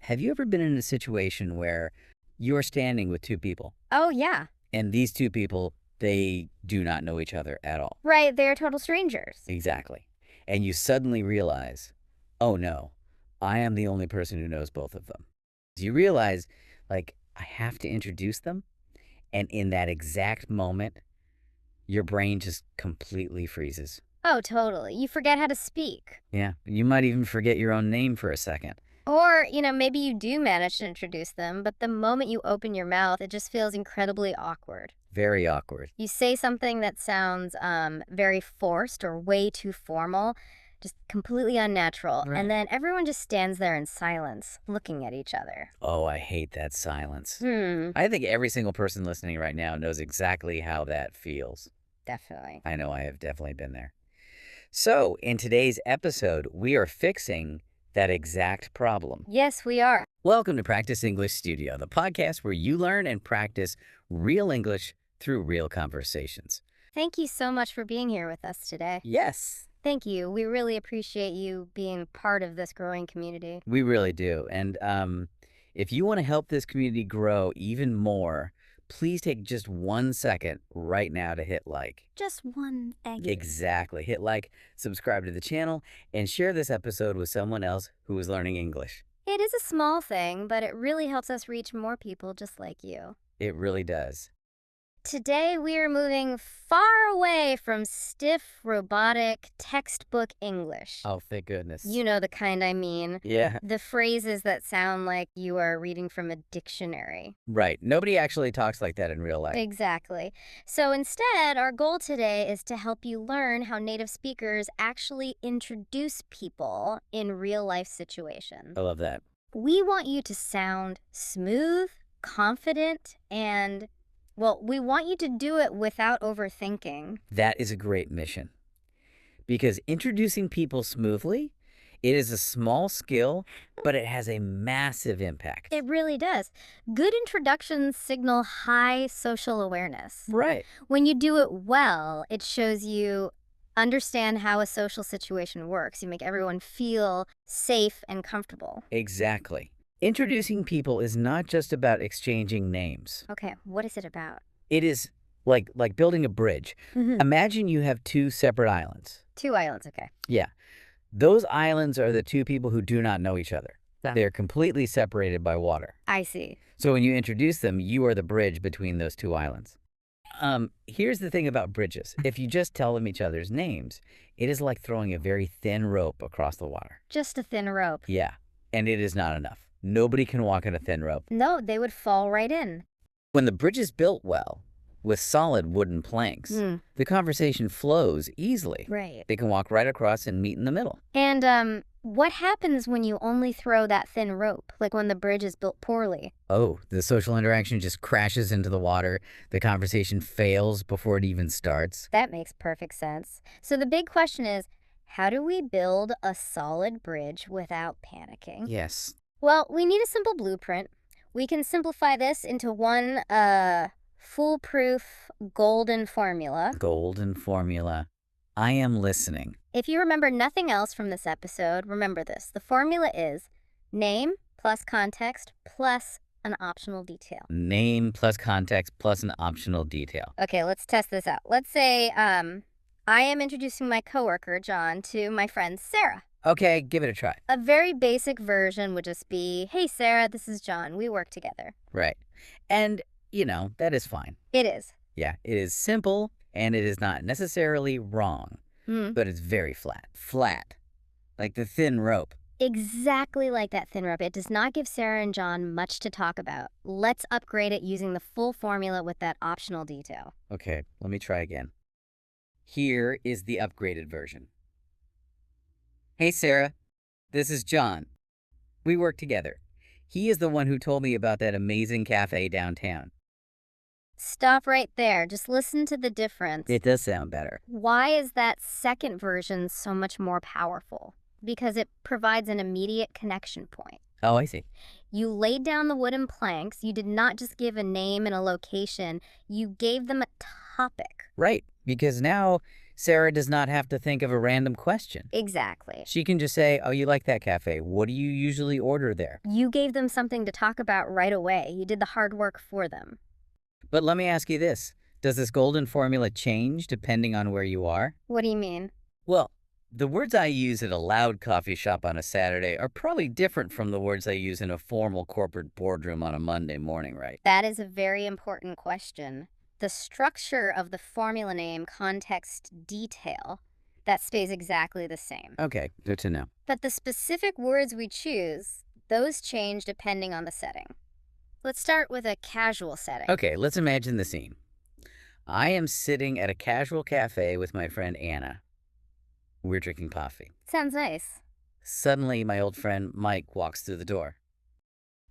Have you ever been in a situation where you're standing with two people Oh, yeah. and these two people, they do not know each other at all? Right, they're total strangers. Exactly. And you suddenly realize, oh no, I am the only person who knows both of them. You realize, like, I have to introduce them. And in that exact moment, your brain just completely freezes. Oh, totally. You forget how to speak. Yeah. You might even forget your own name for a second. Or, maybe you do manage to introduce them, but the moment you open your mouth, it just feels incredibly awkward. Very awkward. You say something that sounds very forced or way too formal, just completely unnatural, Right. and then everyone just stands there in silence, looking at each other. Oh, I hate that silence. Hmm, I think every single person listening right now knows exactly how that feels. definitely. I know I have definitely been there. So, in today's episode, we are fixing that exact problem. Yes, we are. Welcome to Practice English Studio, the podcast where you learn and practice real English through real conversations. Thank you so much for being here with us today. Yes, Thank you. We really appreciate you being part of this growing community. we really do. And if you want to help this community grow even more, please take just 1 second right now to hit like. Just one thank you. Exactly. Hit like, subscribe to the channel, and share this episode with someone else who is learning English. It is a small thing, but it really helps us reach more people just like you. It really does. Today, we are moving far away from stiff, robotic, textbook English. Oh, thank goodness. You know the kind I mean. Yeah, The phrases that sound like you are reading from a dictionary. right. Nobody actually talks like that in real life. Exactly. So instead, our goal today is to help you learn how native speakers actually introduce people in real-life situations. I love that. We want you to sound smooth, confident, and, well, we want you to do it without overthinking. That is a great mission. Because introducing people smoothly, it is a small skill, but it has a massive impact. It really does. Good introductions signal high social awareness. Right. When you do it well, it shows you understand how a social situation works. You make everyone feel safe and comfortable. Exactly. Introducing people is not just about exchanging names. Okay, what is it about? It is like building a bridge. Imagine you have two separate islands. 2 islands, okay. Yeah. Those islands are the two people who do not know each other. Yeah. They're completely separated by water. I see. So when you introduce them, you are the bridge between those two islands. Here's the thing about bridges. If you just tell them each other's names, it is like throwing a very thin rope across the water. Just a thin rope. Yeah, and it is not enough. Nobody can walk on a thin rope. No, they would fall right in. When the bridge is built well, with solid wooden planks, the conversation flows easily. Right. They can walk right across and meet in the middle. And what happens when you only throw that thin rope? Like when the bridge is built poorly? Oh, the social interaction just crashes into the water. The conversation fails before it even starts. That makes perfect sense. So the big question is, how do we build a solid bridge without panicking? Yes. Well, we need a simple blueprint. We can simplify this into one foolproof golden formula. Golden formula. I am listening. If you remember nothing else from this episode, remember this. The formula is name plus context plus an optional detail. Name plus context plus an optional detail. Okay, let's test this out. Let's say I am introducing my coworker, John, to my friend, Sarah. Okay, give it a try. A very basic version would just be, hey, Sarah, this is John. We work together. Right. And, that is fine. It is. Yeah, it is simple and it is not necessarily wrong, but it's very flat. Flat. Like the thin rope. Exactly like that thin rope. It does not give Sarah and John much to talk about. Let's upgrade it using the full formula with that optional detail. Okay, let me try again. Here is the upgraded version. Hey, Sarah. This is John. We work together. He is the one who told me about that amazing cafe downtown. Stop right there. Just listen to the difference. It does sound better. Why is that second version so much more powerful? Because it provides an immediate connection point. Oh, I see. You laid down the wooden planks. You did not just give a name and a location. You gave them a topic. Right, because now Sarah does not have to think of a random question. Exactly. She can just say, oh, you like that cafe. What do you usually order there? You gave them something to talk about right away. You did the hard work for them. But let me ask you this. Does this golden formula change depending on where you are? What do you mean? Well, the words I use at a loud coffee shop on a Saturday are probably different from the words I use in a formal corporate boardroom on a Monday morning, right? That is a very important question. The structure of the formula name, context, detail, that stays exactly the same. Okay, good to know. But the specific words we choose, those change depending on the setting. Let's start with a casual setting. Okay, let's imagine the scene. I am sitting at a casual cafe with my friend Anna. We're drinking coffee. Sounds nice. Suddenly, my old friend Mike walks through the door.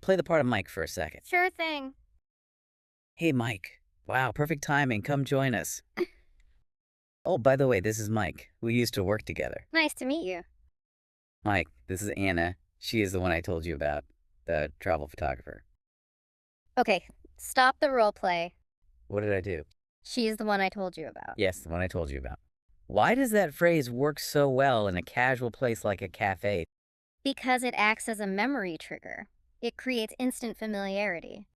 Play the part of Mike for a second. Sure thing. Hey, Mike. Wow, perfect timing. Come join us. Oh, by the way, this is Mike. We used to work together. Nice to meet you. Mike, this is Anna. She is the one I told you about, the travel photographer. Okay, stop the role play. What did I do? She's the one I told you about. Yes, the one I told you about. Why does that phrase work so well in a casual place like a cafe? Because it acts as a memory trigger. It creates instant familiarity.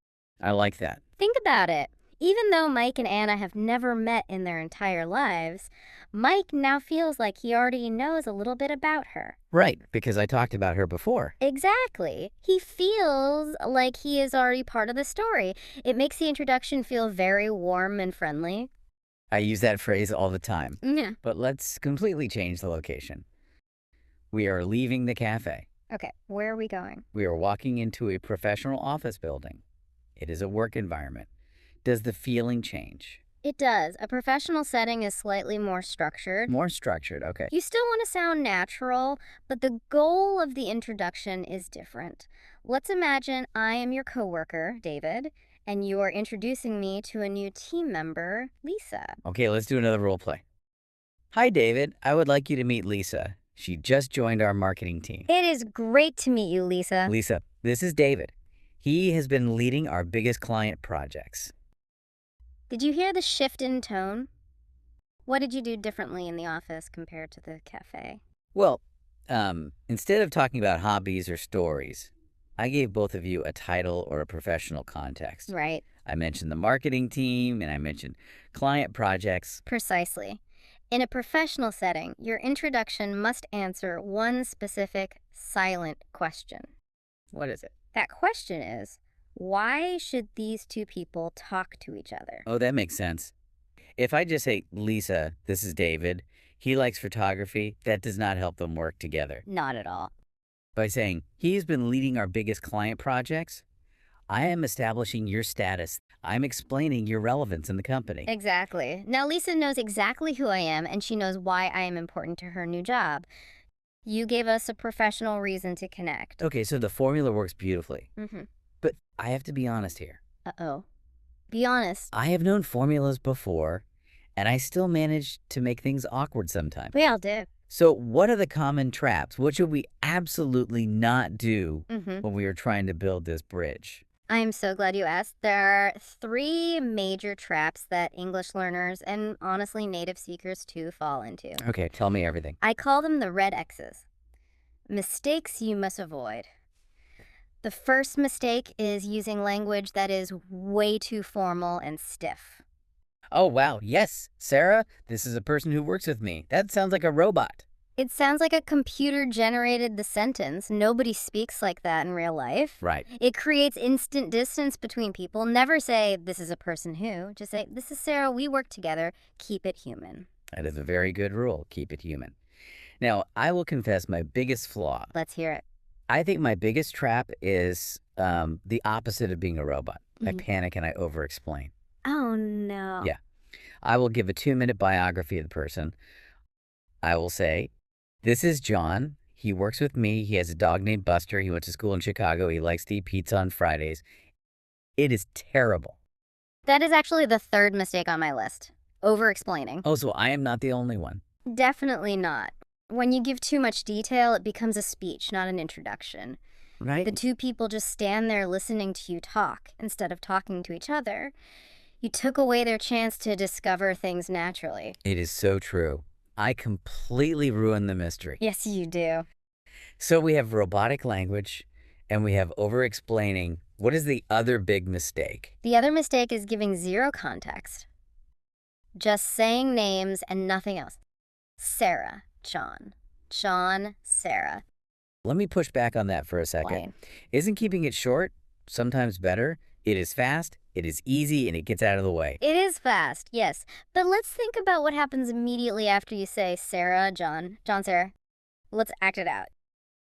I like that. Think about it. Even though Mike and Anna have never met in their entire lives, Mike now feels like he already knows a little bit about her. Right, because I talked about her before. Exactly. He feels like he is already part of the story. It makes the introduction feel very warm and friendly. I use that phrase all the time. Yeah. But let's completely change the location. We are leaving the cafe. Okay, where are we going? We are walking into a professional office building. It is a work environment. Does the feeling change? It does. A professional setting is slightly more structured. More structured, okay. You still want to sound natural, but the goal of the introduction is different. Let's imagine I am your coworker, David, and you are introducing me to a new team member, Lisa. Okay, let's do another role play. Hi, David. I would like you to meet Lisa. She just joined our marketing team. It is great to meet you, Lisa. Lisa, this is David. He has been leading our biggest client projects. Did you hear the shift in tone? What did you do differently in the office compared to the cafe? Well, instead of talking about hobbies or stories, I gave both of you a title or a professional context. Right. I mentioned the marketing team and I mentioned client projects. Precisely. In a professional setting, your introduction must answer one specific silent question. What is it? That question is, why should these two people talk to each other? Oh, that makes sense. If I just say, Lisa, this is David, he likes photography, that does not help them work together. Not at all. By saying, he's been leading our biggest client projects, I am establishing your status. I'm explaining your relevance in the company. Exactly. Now Lisa knows exactly who I am, and she knows why I am important to her new job. You gave us a professional reason to connect. Okay, so the formula works beautifully. Mm-hmm. But I have to be honest here. Uh-oh. Be honest. I have known formulas before, and I still manage to make things awkward sometimes. We all do. So what are the common traps? What should we absolutely not do Mm-hmm. when we are trying to build this bridge? I am so glad you asked. There are 3 major traps that English learners and honestly native speakers too fall into. Okay, tell me everything. I call them the red X's. Mistakes you must avoid. The first mistake is using language that is way too formal and stiff. Oh, wow. Yes, Sarah, this is a person who works with me. That sounds like a robot. It sounds like a computer generated the sentence. Nobody speaks like that in real life. Right. It creates instant distance between people. Never say, this is a person who. Just say, this is Sarah, we work together. Keep it human. That is a very good rule. Keep it human. Now, I will confess my biggest flaw. Let's hear it. I think my biggest trap is the opposite of being a robot. I Mhm. panic and I over-explain. Oh, no. Yeah. I will give a 2-minute biography of the person. I will say, this is John. He works with me. He has a dog named Buster. He went to school in Chicago. He likes to eat pizza on Fridays. It is terrible. That is actually the 3rd mistake on my list. Over-explaining. Oh, so I am not the only one. Definitely not. When you give too much detail, it becomes a speech, not an introduction. Right? The 2 people just stand there listening to you talk instead of talking to each other. You took away their chance to discover things naturally. It is so true. I completely ruin the mystery. Yes, you do. So we have robotic language and we have over-explaining. What is the other big mistake? The other mistake is giving zero context. Just saying names and nothing else. Sarah, John. John, Sarah. Let me push back on that for a second. Explain. Isn't keeping it short sometimes better? It is fast, it is easy, and it gets out of the way. It is fast, yes. But let's think about what happens immediately after you say Sarah, John. John, Sarah. Let's act it out.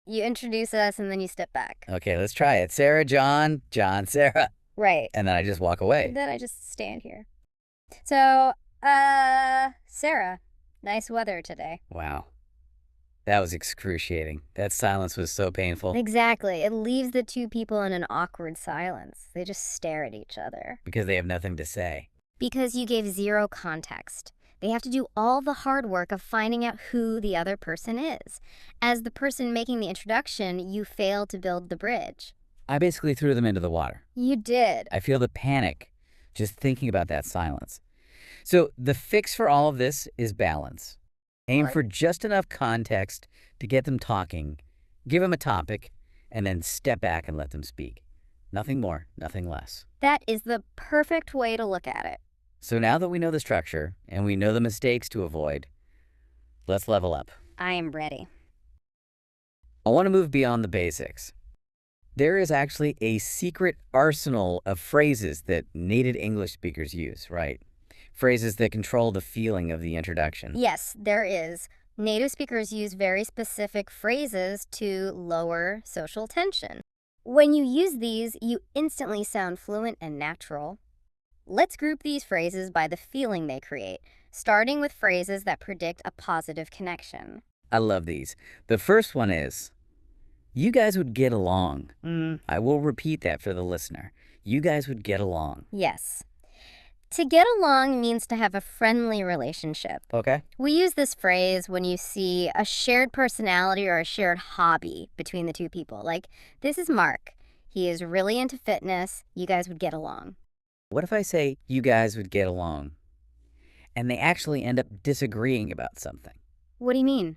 You introduce us and then you step back. Okay, let's try it. Sarah, John, John, Sarah. Right. And then I just walk away. And then I just stand here. So, Sarah, nice weather today. Wow. That was excruciating. That silence was so painful. Exactly. It leaves the two people in an awkward silence. They just stare at each other. Because they have nothing to say. Because you gave zero context. They have to do all the hard work of finding out who the other person is. As the person making the introduction, you fail to build the bridge. I basically threw them into the water. You did. I feel the panic just thinking about that silence. So the fix for all of this is balance. Aim for just enough context to get them talking, give them a topic, and then step back and let them speak. Nothing more, nothing less. That is the perfect way to look at it. So now that we know the structure and we know the mistakes to avoid, let's level up. I am ready. I want to move beyond the basics. There is actually a secret arsenal of phrases that native English speakers use, right? Phrases that control the feeling of the introduction. Yes, there is. Native speakers use very specific phrases to lower social tension. When you use these, you instantly sound fluent and natural. Let's group these phrases by the feeling they create, starting with phrases that predict a positive connection. I love these. The first one is, you guys would get along. I will repeat that for the listener. You guys would get along. Yes. To get along means to have a friendly relationship. Okay. We use this phrase when you see a shared personality or a shared hobby between the two people. Like, this is Mark. He is really into fitness. You guys would get along. What if I say, you guys would get along, and they actually end up disagreeing about something? What do you mean?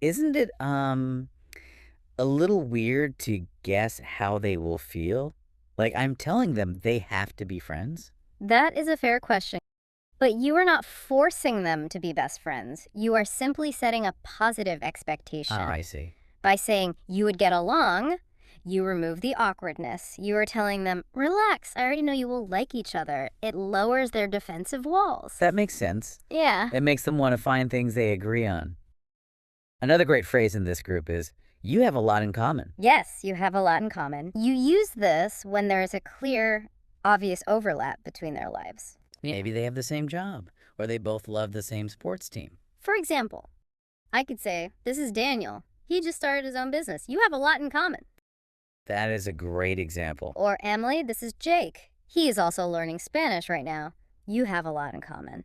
Isn't it, a little weird to guess how they will feel? Like, I'm telling them they have to be friends? That is a fair question. But you are not forcing them to be best friends. You are simply setting a positive expectation. Oh, I see. By saying you would get along, you remove the awkwardness. You are telling them, relax, I already know you will like each other. It lowers their defensive walls. That makes sense. Yeah. It makes them want to find things they agree on. Another great phrase in this group is, you have a lot in common. Yes, you have a lot in common. You use this when there is a clear, obvious overlap between their lives. Maybe they have the same job, or they both love the same sports team. For example, I could say, this is Daniel. He just started his own business. You have a lot in common. That is a great example. Or Emily, this is Jake. He is also learning Spanish right now. You have a lot in common.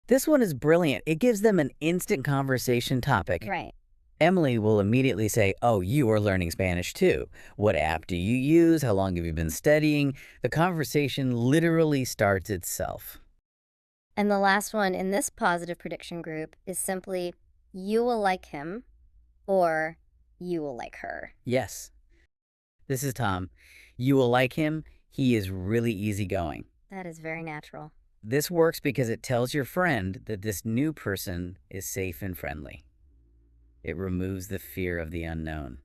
This one is brilliant. It gives them an instant conversation topic. Right. Emily will immediately say, oh, you are learning Spanish too. What app do you use? How long have you been studying? The conversation literally starts itself. And the last one in this positive prediction group is simply, you will like him or you will like her. Yes. This is Tom. You will like him. He is really easygoing. That is very natural. This works because it tells your friend that this new person is safe and friendly. It removes the fear of the unknown.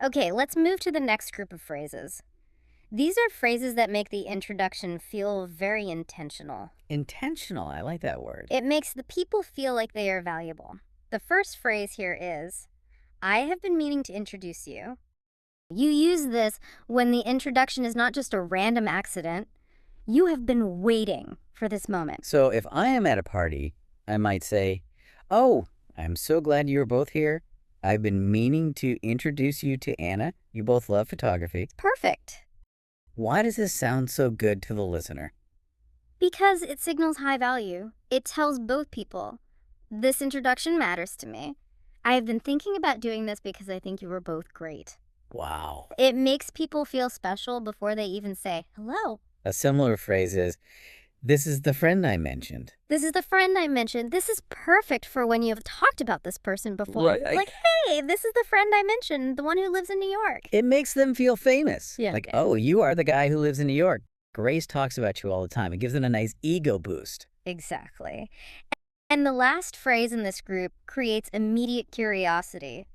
Okay, let's move to the next group of phrases. These are phrases that make the introduction feel very intentional. Intentional, I like that word. It makes the people feel like they are valuable. The first phrase here is, I have been meaning to introduce you. You use this when the introduction is not just a random accident. You have been waiting for this moment. So if I am at a party, I might say, oh, I'm so glad you're both here. I've been meaning to introduce you to Anna. You both love photography. Perfect. Why does this sound so good to the listener? Because it signals high value. It tells both people, this introduction matters to me. I have been thinking about doing this because I think you were both great. Wow. It makes people feel special before they even say hello. A similar phrase is, This is the friend I mentioned. This is the friend I mentioned. This is perfect for when you have talked about this person before. Right. Like, hey, this is the friend I mentioned, the one who lives in New York. It makes them feel famous. Yeah. Like, oh, you are the guy who lives in New York. Grace talks about you all the time. It gives them a nice ego boost. Exactly. And the last phrase in this group creates immediate curiosity.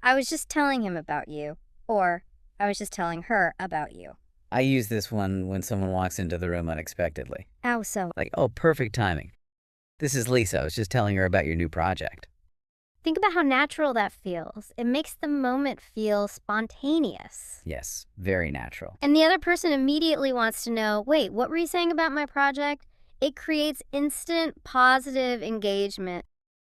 I was just telling him about you, or I was just telling her about you. I use this one when someone walks into the room unexpectedly. How so? Like, oh, perfect timing. This is Lisa. I was just telling her about your new project. Think about how natural that feels. It makes the moment feel spontaneous. Yes, very natural. And the other person immediately wants to know, wait, what were you saying about my project? It creates instant positive engagement.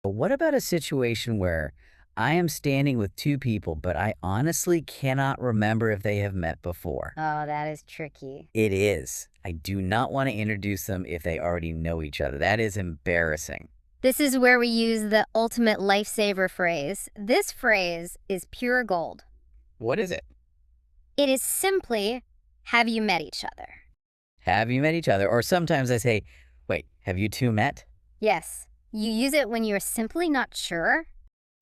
But what about a situation where I am standing with two people, but I honestly cannot remember if they have met before? Oh, that is tricky. It is. I do not want to introduce them if they already know each other. That is embarrassing. This is where we use the ultimate lifesaver phrase. This phrase is pure gold. What is it? It is simply, have you met each other? Have you met each other? Or sometimes I say, wait, have you two met? Yes, you use it when you're simply not sure.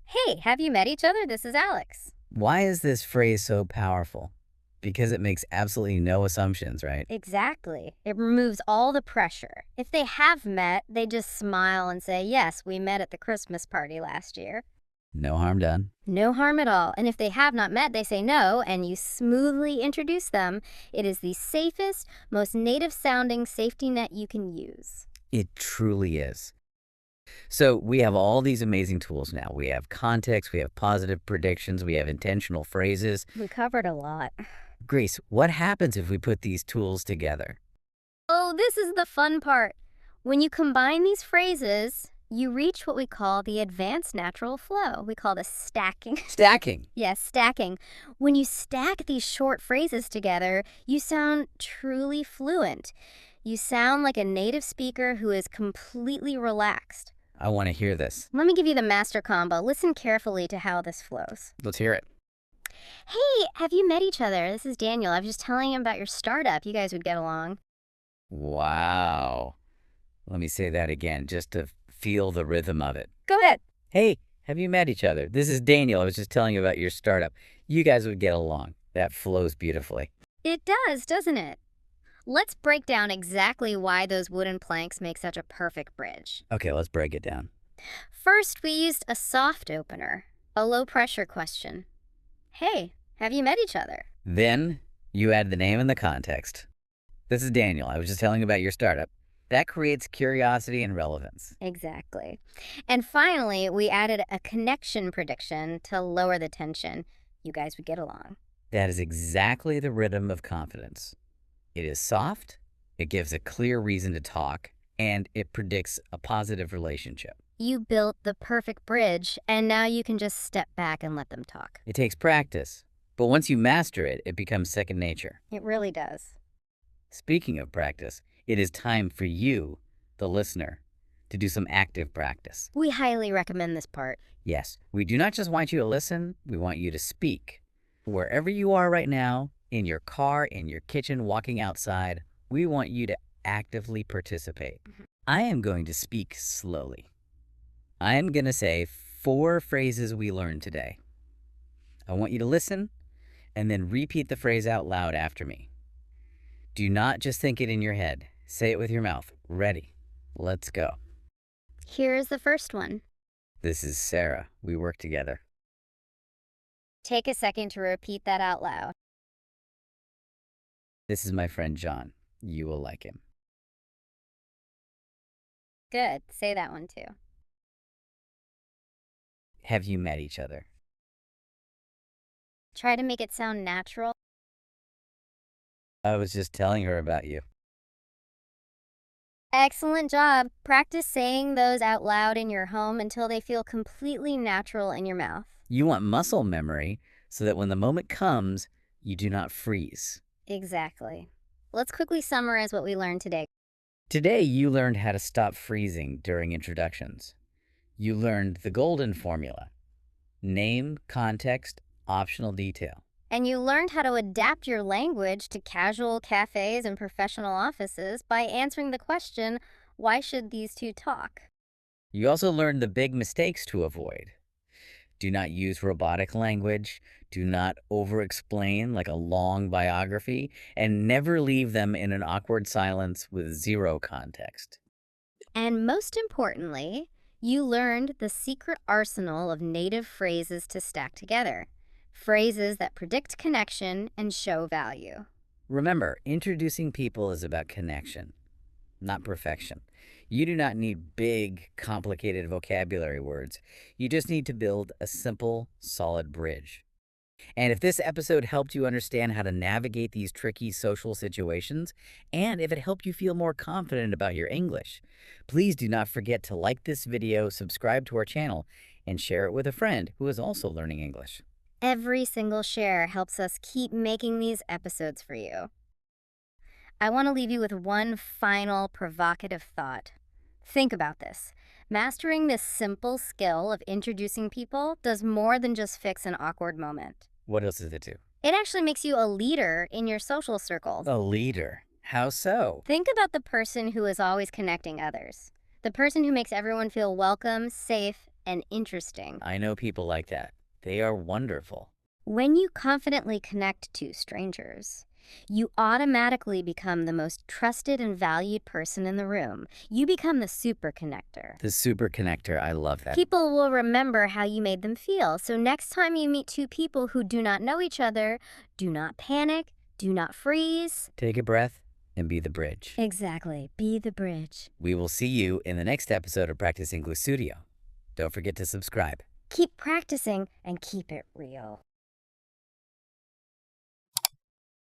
Hey, have you met each other? This is Alex. Why is this phrase so powerful? Because it makes absolutely no assumptions, right? Exactly. It removes all the pressure. If they have met, they just smile and say, yes, we met at the Christmas party last year. No harm done. No harm at all. And if they have not met, they say no, and you smoothly introduce them. It is the safest, most native-sounding safety net you can use. It truly is. So we have all these amazing tools now. We have context, we have positive predictions, we have intentional phrases. We covered a lot. Grace, what happens if we put these tools together? Oh, this is the fun part. When you combine these phrases, you reach what we call the advanced natural flow. We call this stacking. Stacking. Yes, stacking. When you stack these short phrases together, you sound truly fluent. You sound like a native speaker who is completely relaxed. I want to hear this. Let me give you the master combo. Listen carefully to how this flows. Let's hear it. Hey, have you met each other? This is Daniel. I was just telling him about your startup. You guys would get along. Wow. Let me say that again, just to feel the rhythm of it. Go ahead. Hey, have you met each other? This is Daniel. I was just telling you about your startup. You guys would get along. That flows beautifully. It does, doesn't it? Let's break down exactly why those wooden planks make such a perfect bridge. Okay, let's break it down. First, we used a soft opener, a low-pressure question. Hey, have you met each other? Then you add the name and the context. This is Daniel. I was just telling you about your startup. That creates curiosity and relevance. Exactly. And finally, we added a connection prediction to lower the tension. You guys would get along. That is exactly the rhythm of confidence. It is soft, it gives a clear reason to talk, and it predicts a positive relationship. You built the perfect bridge, and now you can just step back and let them talk. It takes practice, but once you master it, it becomes second nature. It really does. Speaking of practice, it is time for you, the listener, to do some active practice. We highly recommend this part. Yes, we do not just want you to listen, we want you to speak. Wherever you are right now, in your car, in your kitchen, walking outside, we want you to actively participate. I am going to speak slowly. I am going to say 4 phrases we learned today. I want you to listen and then repeat the phrase out loud after me. Do not just think it in your head. Say it with your mouth. Ready? Let's go. Here's the first one. This is Sarah. We work together. Take a second to repeat that out loud. This is my friend John. You will like him. Good. Say that one too. Have you met each other? Try to make it sound natural. I was just telling her about you. Excellent job. Practice saying those out loud in your home until they feel completely natural in your mouth. You want muscle memory so that when the moment comes, you do not freeze. Exactly. Let's quickly summarize what we learned today. Today, you learned how to stop freezing during introductions. You learned the golden formula: name, context, optional detail. And you learned how to adapt your language to casual cafes and professional offices by answering the question, why should these two talk? You also learned the big mistakes to avoid. Do not use robotic language. Do not over-explain like a long biography, and never leave them in an awkward silence with zero context. And most importantly, you learned the secret arsenal of native phrases to stack together. Phrases that predict connection and show value. Remember, introducing people is about connection, not perfection. You do not need big, complicated vocabulary words. You just need to build a simple, solid bridge. And if this episode helped you understand how to navigate these tricky social situations, and if it helped you feel more confident about your English, please do not forget to like this video, subscribe to our channel, and share it with a friend who is also learning English. Every single share helps us keep making these episodes for you. I want to leave you with one final provocative thought. Think about this. Mastering this simple skill of introducing people does more than just fix an awkward moment. What else does it do? It actually makes you a leader in your social circle. A leader. How so? Think about the person who is always connecting others. The person who makes everyone feel welcome, safe, and interesting. I know people like that. They are wonderful. When you confidently connect to strangers, you automatically become the most trusted and valued person in the room. You become the super connector. The super connector, I love that. People will remember how you made them feel. So next time you meet two people who do not know each other, do not panic, do not freeze. Take a breath and be the bridge. Exactly. Be the bridge. We will see you in the next episode of Practice English Studio. Don't forget to subscribe. Keep practicing and keep it real.